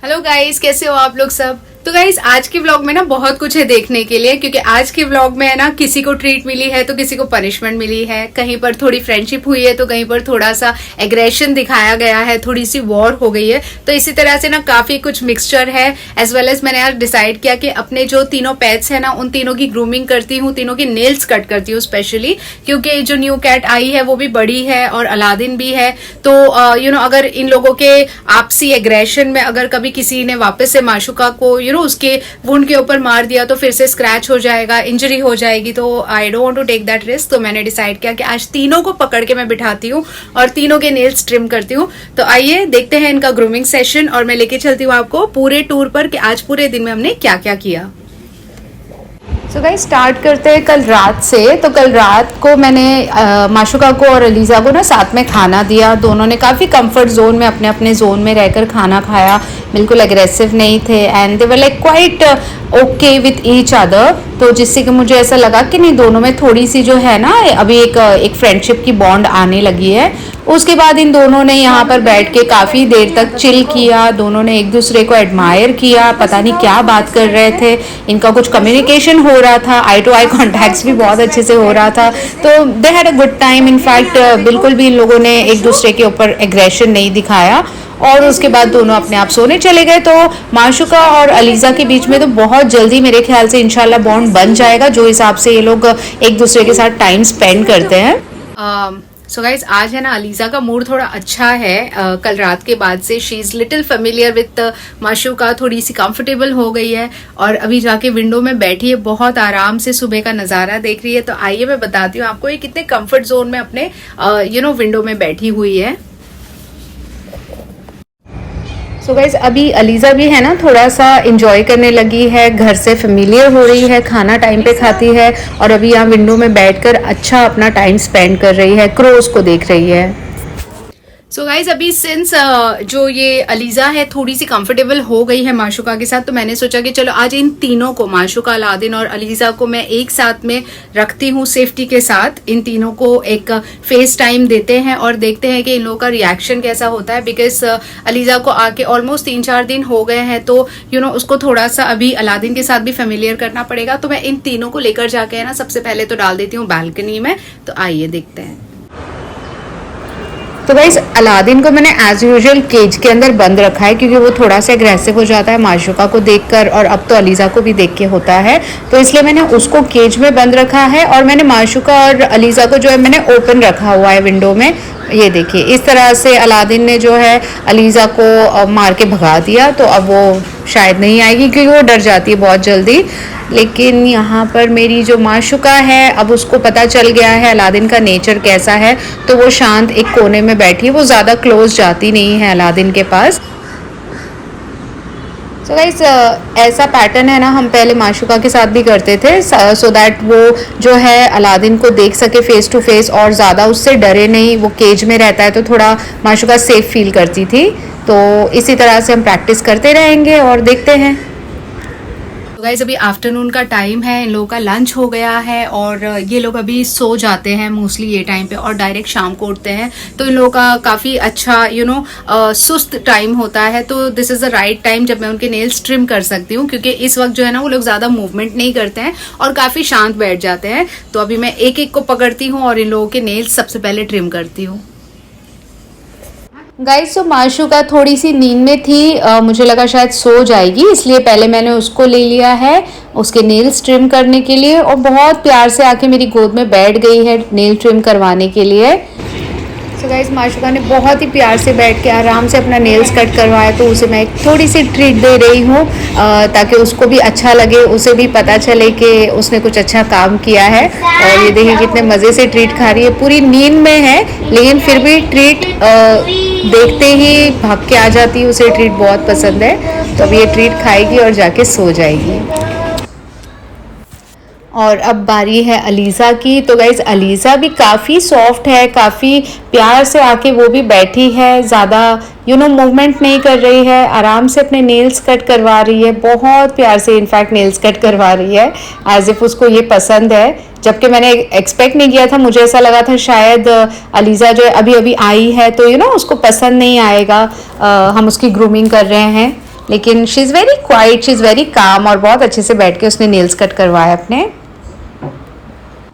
Hello guys, कैसे हो आप लोग सब। तो गाइस आज के व्लॉग में ना बहुत कुछ है देखने के लिए, क्योंकि आज के व्लॉग में है ना किसी को ट्रीट मिली है तो किसी को पनिशमेंट मिली है, कहीं पर थोड़ी फ्रेंडशिप हुई है तो कहीं पर थोड़ा सा एग्रेशन दिखाया गया है, थोड़ी सी वॉर हो गई है। तो इसी तरह से ना काफी कुछ मिक्सचर है। एज वेल एज मैंने आज डिसाइड किया कि अपने जो तीनों पेट्स है ना उन तीनों की ग्रूमिंग करती हूँ, तीनों की नेल्स कट करती हूँ स्पेशली, क्योंकि जो न्यू कैट आई है वो भी बड़ी है और अलादीन भी है। तो अगर इन लोगों के आपसी एग्रेशन में अगर कभी किसी ने वापस से माशुका को उसके वुंड के ऊपर मार दिया तो फिर से स्क्रैच हो जाएगा, इंजरी हो जाएगी। तो I don't want to take that risk. तो मैंने डिसाइड किया कि आज तीनों को पकड़ के मैं बिठाती हूँ और तीनों के नेल्स ट्रिम करती हूँ। तो आइए देखते हैं इनका ग्रूमिंग सेशन, और मैं लेके चलती हूँ आपको पूरे टूर पर कि आज पूरे दिन में हमने क्या क्या किया। सो गाइस स्टार्ट करते हैं कल रात से। तो कल रात को मैंने माशुका को और अलीजा को ना साथ में खाना दिया। दोनों ने काफ़ी कंफर्ट जोन में अपने अपने जोन में रहकर खाना खाया, बिल्कुल एग्रेसिव नहीं थे and they were like quite okay with each other. तो जिससे कि मुझे ऐसा लगा कि नहीं, दोनों में थोड़ी सी जो है ना अभी एक फ्रेंडशिप की बॉन्ड आने लगी है। उसके बाद इन दोनों ने यहाँ पर बैठ के काफ़ी देर तक चिल किया। दोनों ने एक दूसरे को एडमायर किया, पता नहीं क्या बात कर रहे थे, इनका कुछ कम्युनिकेशन हो रहा था, आई टू आई कॉन्टैक्ट्स भी बहुत अच्छे से हो रहा था। तो they had a good time. In fact बिल्कुल भी इन लोगों ने एक दूसरे के ऊपर एग्रेशन नहीं दिखाया। और उसके बाद दोनों अपने आप सोने चले गए। तो माशुका और अलीजा के बीच में तो बहुत जल्दी मेरे ख्याल से इंशाल्लाह बॉन्ड बन जाएगा, जो हिसाब से ये लोग एक दूसरे के साथ टाइम स्पेंड करते हैं। सो गाइज आज है ना अलीजा का मूड थोड़ा अच्छा है। कल रात के बाद से she is little familiar with माशुका, थोड़ी सी कंफर्टेबल हो गई है और अभी जाके विंडो में बैठी है, बहुत आराम से सुबह का नज़ारा देख रही है। तो आइए मैं बताती हूँ आपको ये कितने कंफर्ट जोन में अपने विंडो में बैठी हुई है। सो गाइज अभी अलीजा भी है ना थोड़ा सा इंजॉय करने लगी है, घर से फेमिलियर हो रही है, खाना टाइम पे खाती है और अभी यहाँ विंडो में बैठकर अच्छा अपना टाइम स्पेंड कर रही है, क्रोज को देख रही है। सो गाइज अभी सिंस जो ये अलीजा है थोड़ी सी कंफर्टेबल हो गई है माशुका के साथ, तो मैंने सोचा कि चलो आज इन तीनों को, माशुका, अलादीन और अलीजा को मैं एक साथ में रखती हूँ सेफ्टी के साथ। इन तीनों को एक फेस टाइम देते हैं और देखते हैं कि इन लोगों का रिएक्शन कैसा होता है। बिकॉज अलीजा को आके ऑलमोस्ट 3-4 दिन हो गए हैं, तो उसको थोड़ा सा अभी अलादीन के साथ भी फेमिलियर करना पड़ेगा। तो मैं इन तीनों को लेकर जाके है ना सबसे पहले तो डाल देती हूँ बालकनी में। तो आइए देखते हैं। तो गाइस अलादीन को मैंने एज यूजुअल केज के अंदर बंद रखा है, क्योंकि वो थोड़ा सा एग्रेसिव हो जाता है माशुका को देखकर और अब तो अलीजा को भी देख के होता है। तो इसलिए मैंने उसको केज में बंद रखा है और मैंने माशुका और अलीजा को जो है मैंने ओपन रखा हुआ है विंडो में। ये देखिए इस तरह से अलादीन ने जो है अलीजा को मार के भगा दिया। तो अब वो शायद नहीं आएगी क्योंकि वो डर जाती है बहुत जल्दी। लेकिन यहाँ पर मेरी जो माशुका है, अब उसको पता चल गया है अलादीन का नेचर कैसा है, तो वो शांत एक कोने में बैठी है, वो ज़्यादा क्लोज जाती नहीं है अलादीन के पास। सो गाइस ऐसा पैटर्न है ना हम पहले माशुका के साथ भी करते थे, सो दैट वो जो है अलादीन को देख सके फेस टू फेस और ज़्यादा उससे डरे नहीं। वो केज में रहता है तो थोड़ा माशुका सेफ फील करती थी। तो इसी तरह से हम प्रैक्टिस करते रहेंगे और देखते हैं। गाइस अभी आफ्टरनून का टाइम है, इन लोगों का लंच हो गया है और ये लोग अभी सो जाते हैं मोस्टली ये टाइम पे और डायरेक्ट शाम को उठते हैं। तो इन लोगों का काफ़ी अच्छा सुस्त टाइम होता है। तो this is the right time जब मैं उनके नेल्स ट्रिम कर सकती हूँ, क्योंकि इस वक्त जो है ना वो लोग ज़्यादा मूवमेंट नहीं करते हैं और काफ़ी शांत बैठ जाते हैं। तो अभी मैं एक एक को पकड़ती हूँ और इन लोगों के नेल्स सबसे पहले ट्रिम करती हूँ। गाइस तो माशुका थोड़ी सी नींद में थी, मुझे लगा शायद सो जाएगी, इसलिए पहले मैंने उसको ले लिया है उसके नेल्स ट्रिम करने के लिए और बहुत प्यार से आके मेरी गोद में बैठ गई है नेल ट्रिम करवाने के लिए। तो गाइस माशुका ने बहुत ही प्यार से बैठ के आराम से अपना नेल्स कट करवाया। तो उसे मैं थोड़ी सी ट्रीट दे रही हूँ ताकि उसको भी अच्छा लगे, उसे भी पता चले कि उसने कुछ अच्छा काम किया है। और ये देखिए कितने मज़े से ट्रीट खा रही है, पूरी नींद में है लेकिन फिर भी ट्रीट देखते ही भाग के आ जाती है, उसे ट्रीट बहुत पसंद है। तो अब ये ट्रीट खाएगी और जाके सो जाएगी। और अब बारी है अलीजा की। तो गाइज अलीजा भी काफ़ी सॉफ्ट है, काफ़ी प्यार से आके वो भी बैठी है, ज़्यादा मूवमेंट नहीं कर रही है, आराम से अपने नेल्स कट करवा रही है, बहुत प्यार से इनफैक्ट नेल्स कट करवा रही है एज इफ़ उसको ये पसंद है। जबकि मैंने एक्सपेक्ट नहीं किया था, मुझे ऐसा लगा था शायद अलीजा जो है अभी अभी आई है तो उसको पसंद नहीं आएगा, हम उसकी ग्रूमिंग कर रहे हैं। लेकिन she is very quite, she is very calm, और बहुत अच्छे से बैठ के उसने नेल्स कट करवाए अपने।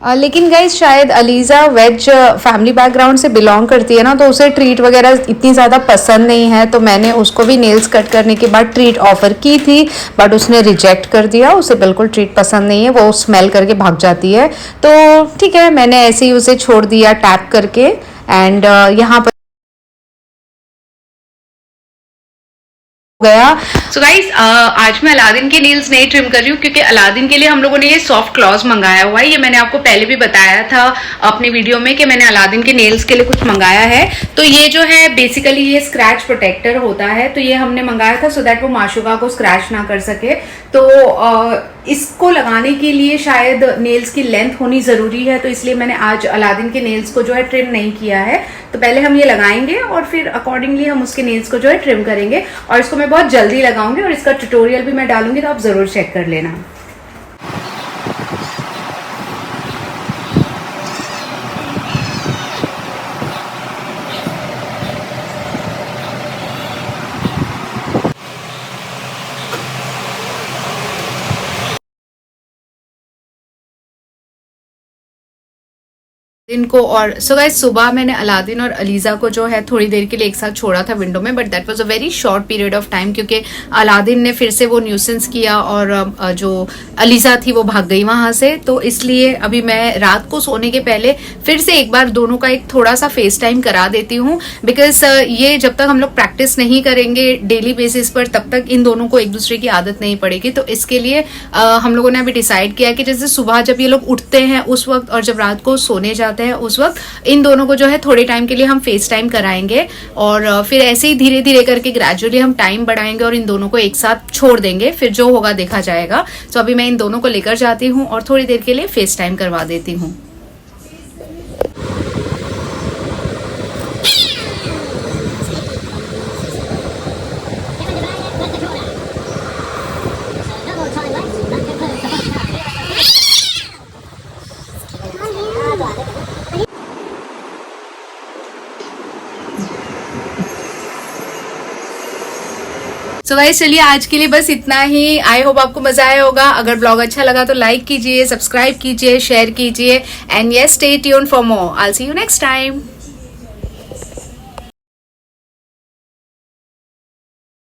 लेकिन गाइज शायद अलीज़ा वेज फैमिली बैकग्राउंड से बिलोंग करती है ना, तो उसे ट्रीट वगैरह इतनी ज़्यादा पसंद नहीं है, तो मैंने उसको भी नेल्स कट करने के बाद ट्रीट ऑफ़र की थी, बट उसने रिजेक्ट कर दिया। उसे बिल्कुल ट्रीट पसंद नहीं है, वो स्मेल करके भाग जाती है। तो ठीक है, मैंने ऐसे ही उसे छोड़ दिया टैप करके। एंड यहाँ पर गया। सो गाइस, आज मैं अलादीन के नेल्स नहीं ट्रिम कर रही हूँ, क्योंकि अलादीन के लिए हम लोगों ने ये सॉफ्ट क्लॉज मंगाया हुआ है। ये मैंने आपको पहले भी बताया था अपनी वीडियो में कि मैंने अलादीन के नेल्स के लिए कुछ मंगाया है। तो ये जो है बेसिकली ये स्क्रैच प्रोटेक्टर होता है, तो ये हमने मंगाया था सो दैट वो माशुका को स्क्रैच ना कर सके। तो इसको लगाने के लिए शायद नेल्स की लेंथ होनी ज़रूरी है, तो इसलिए मैंने आज अलादीन के नेल्स को जो है ट्रिम नहीं किया है। तो पहले हम ये लगाएंगे और फिर अकॉर्डिंगली हम उसके नेल्स को जो है ट्रिम करेंगे, और इसको मैं बहुत जल्दी लगाऊंगी और इसका ट्यूटोरियल भी मैं डालूंगी, तो आप ज़रूर चेक कर लेना। इनको और सो गाइस, सुबह मैंने अलादीन और अलीज़ा को जो है थोड़ी देर के लिए एक साथ छोड़ा था विंडो में, but that was a very short period of time, क्योंकि अलादीन ने फिर से वो न्यूसेंस किया और जो अलीज़ा थी वो भाग गई वहां से। तो इसलिए अभी मैं रात को सोने के पहले फिर से एक बार दोनों का एक थोड़ा सा फेस टाइम करा देती हूँ, बिकॉज ये जब तक हम लोग प्रैक्टिस नहीं करेंगे डेली बेसिस पर तब तक इन दोनों को एक दूसरे की आदत नहीं पड़ेगी। तो इसके लिए हम लोगों ने अभी डिसाइड किया कि जैसे सुबह जब ये लोग उठते हैं उस वक्त और जब रात को सोने जाते हैं उस वक्त इन दोनों को जो है थोड़े टाइम के लिए हम फेस टाइम कराएंगे, और फिर ऐसे ही धीरे धीरे करके ग्रेजुअली हम टाइम बढ़ाएंगे और इन दोनों को एक साथ छोड़ देंगे, फिर जो होगा देखा जाएगा। तो अभी मैं इन दोनों को लेकर जाती हूँ और थोड़ी देर के लिए फेस टाइम करवा देती हूँ। सो गाइस, चलिए आज के लिए बस इतना ही। आई होप आपको मजा आया होगा। अगर ब्लॉग अच्छा लगा तो लाइक कीजिए, सब्सक्राइब कीजिए, शेयर कीजिए, and yes, stay tuned for more. I will see you next time.